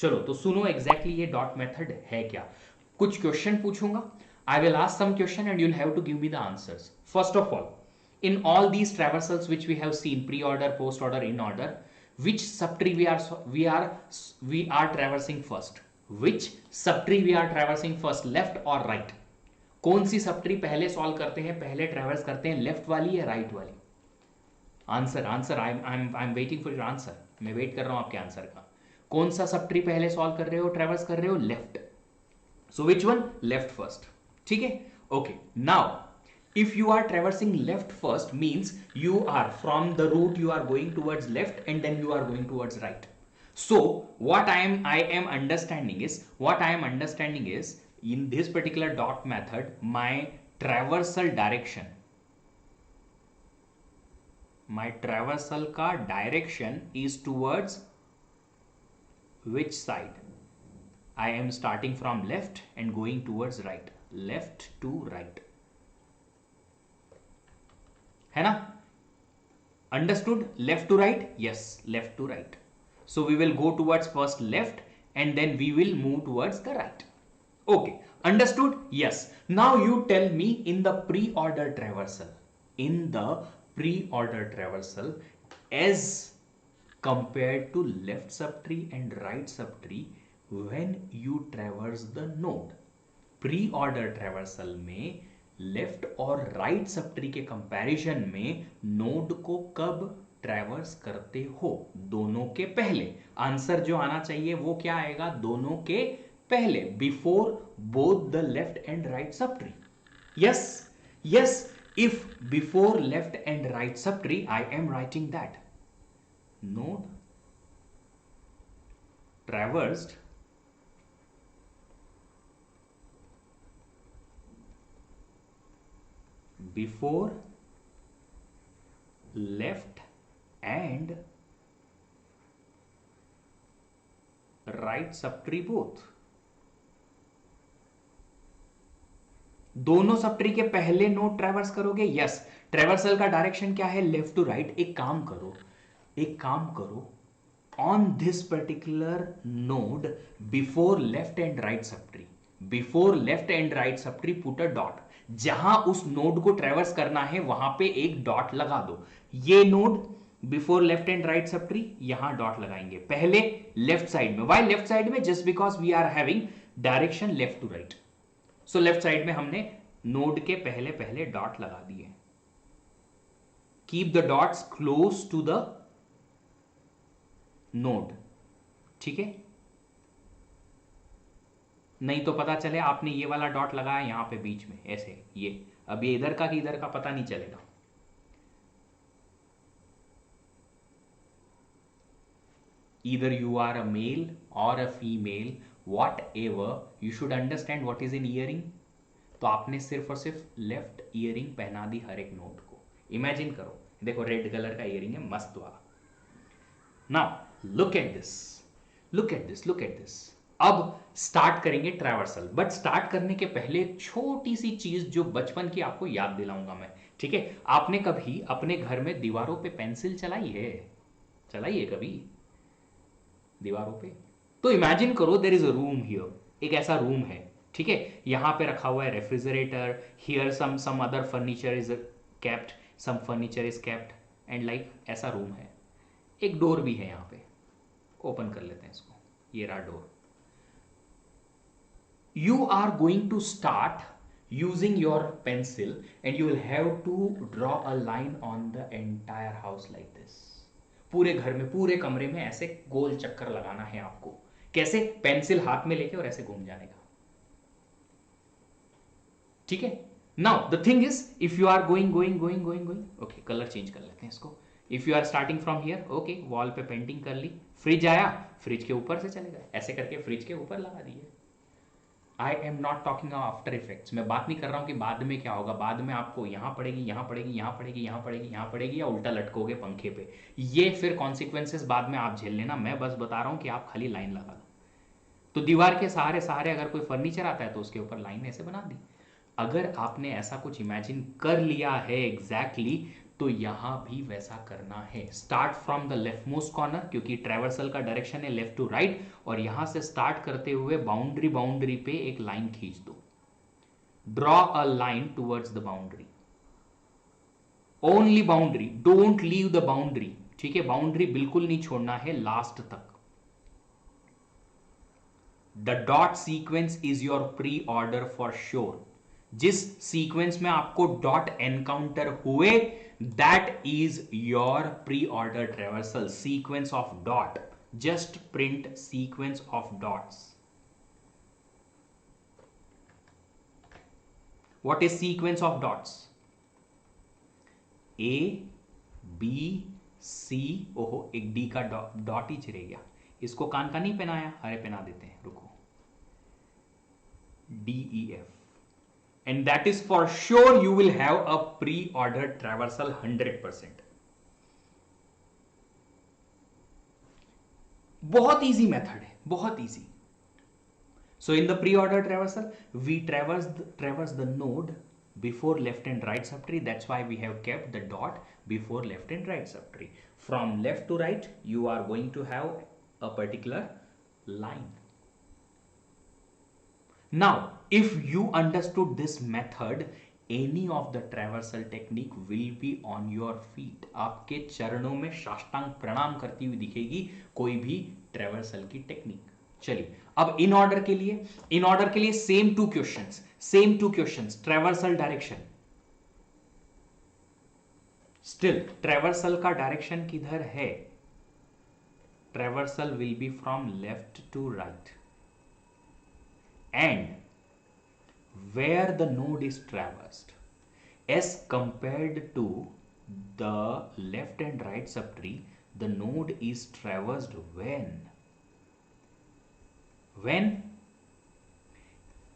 चलो तो सुनो एग्जैक्टली ये डॉट मेथड है क्या। कुछ क्वेश्चन पूछूंगा, I will ask some question and you'll have to give me the answers. First of all, in all these traversals which we have seen, pre-order, post-order, in-order, which subtree we are traversing first? Which subtree we are traversing first, left or right? कौन सी subtree पहले solve करते हैं, पहले ट्रेवर्स करते हैं, left वाली या right वाली? Answer answer, I am waiting for your answer. मैं वेट कर रहा हूं आपके आंसर का। कौन सा सबट्री पहले सॉल्व कर रहे हो, ट्रेवर्स कर रहे हो? Left. So which one? Left first. ठीक है, okay. Now if you are traversing left first means you are from the root, you are going towards left and then you are going towards right. So what I am understanding is in this particular dot method my traversal का direction is towards which side? I am starting from left and going towards right, left to right, है ना? Understood? Left to right? Yes, left to right. So we will go towards first left and then we will move towards the right. Okay, understood? Yes. Now you tell me, in the pre-order traversal, as compared to left subtree and right subtree, when you traverse the node, pre-order traversal में left और right subtree के comparison में node को कब traverse करते हो? दोनों के पहले। आंसर जो आना चाहिए वो क्या आएगा? दोनों के पहले, before both the left and right subtree. Yes yes, if before left and right subtree, I am writing that node traversed before left and right subtree both। दोनों सबट्री के पहले नोड ट्रैवर्स करोगे? यस। ट्रैवर्सल का direction क्या है? Left to right. एक काम करो, on this particular node before left and right subtree put a dot. जहां उस नोड को ट्रैवर्स करना है वहां पे एक डॉट लगा दो। ये node before left and right subtree, यहां डॉट लगाएंगे पहले लेफ्ट साइड में। वाई लेफ्ट साइड में? Just because we are having direction left to right. So left side में हमने नोड के पहले पहले डॉट लगा दिए। Keep the dots close to the node, ठीक है? नहीं तो पता चले आपने ये वाला डॉट लगाया यहां पे बीच में ऐसे, ये अब ये इधर का कि इधर का पता नहीं चलेगा। Either you are a male or a female, whatever, you should understand what is in earring। तो आपने सिर्फ और सिर्फ लेफ्ट ईयरिंग पहना दी हर एक नोट को। इमेजिन करो, देखो रेड कलर का ईयरिंग है मस्त वाला। Now look at this. अब स्टार्ट करेंगे ट्रैवर्सल, बट स्टार्ट करने के पहले एक छोटी सी चीज जो बचपन की आपको याद दिलाऊंगा मैं, ठीक है? आपने कभी अपने घर में दीवारों पे पेंसिल चलाई है कभी दीवारों पे? तो इमेजिन करो there is a room here, एक ऐसा रूम है, ठीक है? यहां पे रखा हुआ है refrigerator, here some other furniture is kept, some furniture is kept and like ऐसा रूम है। एक डोर भी है यहां पे, ओपन कर लेते हैं इसको, ये रहा door. You are going to start using your pencil and you will have to draw a line on the entire house like this। पूरे घर में, पूरे कमरे में ऐसे गोल चक्कर लगाना है आपको। कैसे? पेंसिल हाथ में लेके और ऐसे घूम जाने का, ठीक है? Now the thing is, if you are going, okay colour change कर लेते हैं इसको। If you are starting from here, okay wall पे पेंटिंग कर ली, फ्रिज आया, फ्रिज के ऊपर से चले गए, ऐसे करके फ्रिज के ऊपर लगा दिए। I am not talking after effects. मैं बात नहीं कर रहा हूं कि बाद में क्या होगा, बाद में आपको यहां पड़ेगी, यहां पड़ेगी, यहां पड़ेगी, यहां पड़ेगी, यहां पड़ेगी, या उल्टा लटकोगे पंखे पे। ये फिर कॉन्सिक्वेंसेस बाद में आप झेल लेना। मैं बस बता रहा हूं कि आप खाली लाइन लगा दो। तो दीवार के सहारे सहारे अगर कोई फर्नीचर आता है तो उसके ऊपर लाइन ऐसे बना दी। अगर आपने ऐसा कुछ इमेजिन कर लिया है एग्जैक्टली, तो यहां भी वैसा करना है। Start from the left most corner, क्योंकि ट्रेवर्सल का डायरेक्शन है लेफ्ट टू राइट, और यहां से स्टार्ट करते हुए बाउंड्री पे एक लाइन खींच दो। Draw a line towards the boundary, only boundary, don't leave the boundary, ठीक है, बाउंड्री बिल्कुल नहीं छोड़ना है लास्ट तक। The dot sequence is your pre order for sure. जिस सीक्वेंस में आपको डॉट एनकाउंटर हुए, that is your pre order traversal. Sequence of dot, just print sequence of dots. What is sequence of dots? A B C, ओहो एक D का dot ही रह गया, इसको कान का नहीं पहनाया, अरे पहना देते हैं, रुको, D E F, and that is for sure you will have a pre-ordered traversal 100%. बहुत इजी मेथड है, बहुत easy. So in the pre-ordered traversal we traverse the node before left and right subtree. That's why we have kept the dot before left and right subtree. From left to right you are going to have a particular line. Now if you understood this method, any of the traversal technique will be on your feet. आपके चरणों में साष्टांग प्रणाम करती हुई दिखेगी कोई भी ट्रेवर्सल की टेक्निक। चलिए अब इन ऑर्डर के लिए same two questions, traversal direction. Still traversal का डायरेक्शन किधर है? Traversal will be from left to right, and where the node is traversed as compared to the left and right subtree, the node is traversed when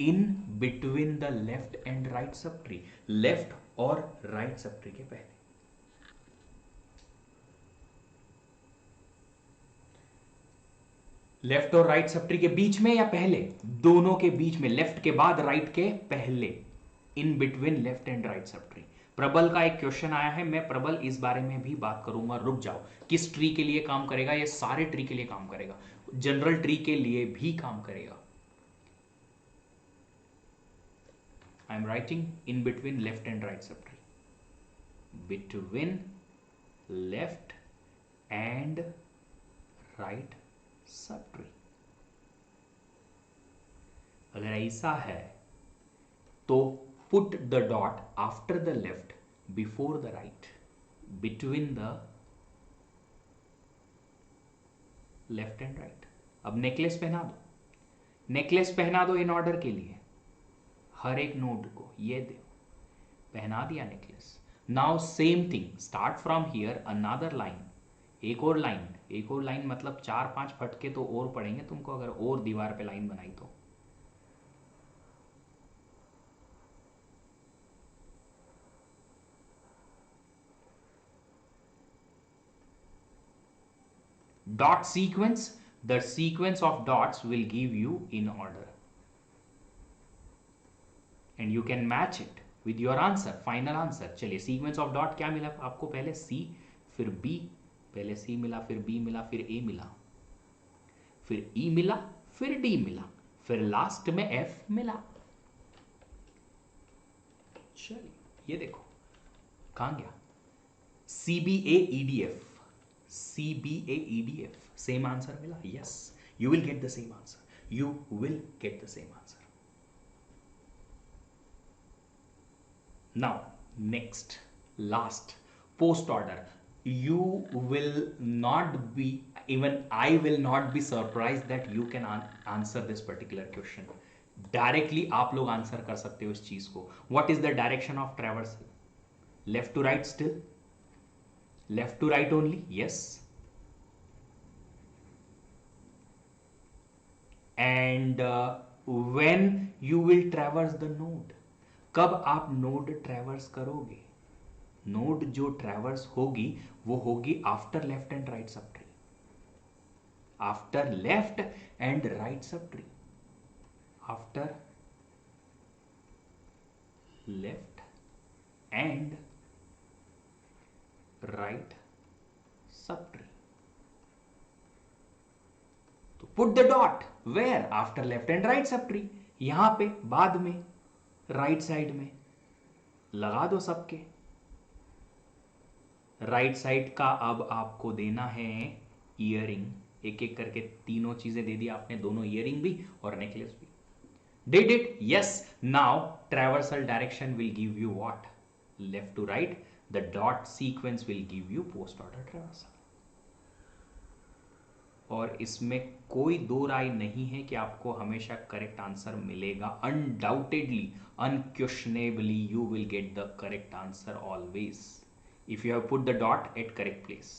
in between the left and right subtree, left और right subtree के पहले। Left और right subtree के बीच में या पहले? दोनों के बीच में, लेफ्ट के बाद राइट के पहले, in between left and right subtree. प्रबल का एक क्वेश्चन आया है, मैं प्रबल इस बारे में भी बात करूंगा, रुक जाओ। किस ट्री के लिए काम करेगा? ये सारे ट्री के लिए काम करेगा, जनरल ट्री के लिए भी काम करेगा। आई am writing in between left and right subtree, between left and right subtree. अगर ऐसा है तो put the dot after the left before the right, between the left and right. अब नेकलेस पहना दो इन ऑर्डर के लिए, हर एक नोड को ये दो, पहना दिया necklace. Now same thing, start from here, another line, एक और लाइन मतलब 4-5 फटके तो और पड़ेंगे तुमको अगर और दीवार पे लाइन बनाई तो। Dot sequence, the sequence of dots will give you in order and you can match it with your answer, final answer। चलिए सीक्वेंस ऑफ डॉट क्या मिला आपको? पहले C, फिर B, पहले C मिला, फिर B मिला, फिर A मिला, फिर E मिला, फिर D मिला, फिर लास्ट में F मिला। चलिए ये देखो कहां गया? CBAEDF, सेम आंसर मिला। Yes, you will get the same answer, you will get the same answer. Now next, last, post order. You will not be, even I will not be surprised that you can answer this particular question. Directly आप लोग answer कर सकते हो इस चीज को। What is the direction of traversal? Left to right still? Left to right only? Yes. And when you will traverse the node? कब आप नोड ट्रेवर्स करोगे? नोड जो ट्रेवर्स होगी वो होगी after left and right subtree, after left and right subtree, after left and right subtree. तो put the dot where after left and right subtree, यहां पे बाद में राइट साइड में लगा दो सबके। राइट साइड का अब आपको देना है ईयरिंग, एक एक करके तीनों चीजें दे दी आपने, दोनों ईयरिंग भी और नेकलेस भी। Did it? Yes. Now traversal direction will give you what? Left to right. The dot sequence will give you post order traversal. और इसमें कोई दो राय नहीं है कि आपको हमेशा करेक्ट आंसर मिलेगा। Undoubtedly, unquestionably you will get the correct answer always if you have put the dot at correct place.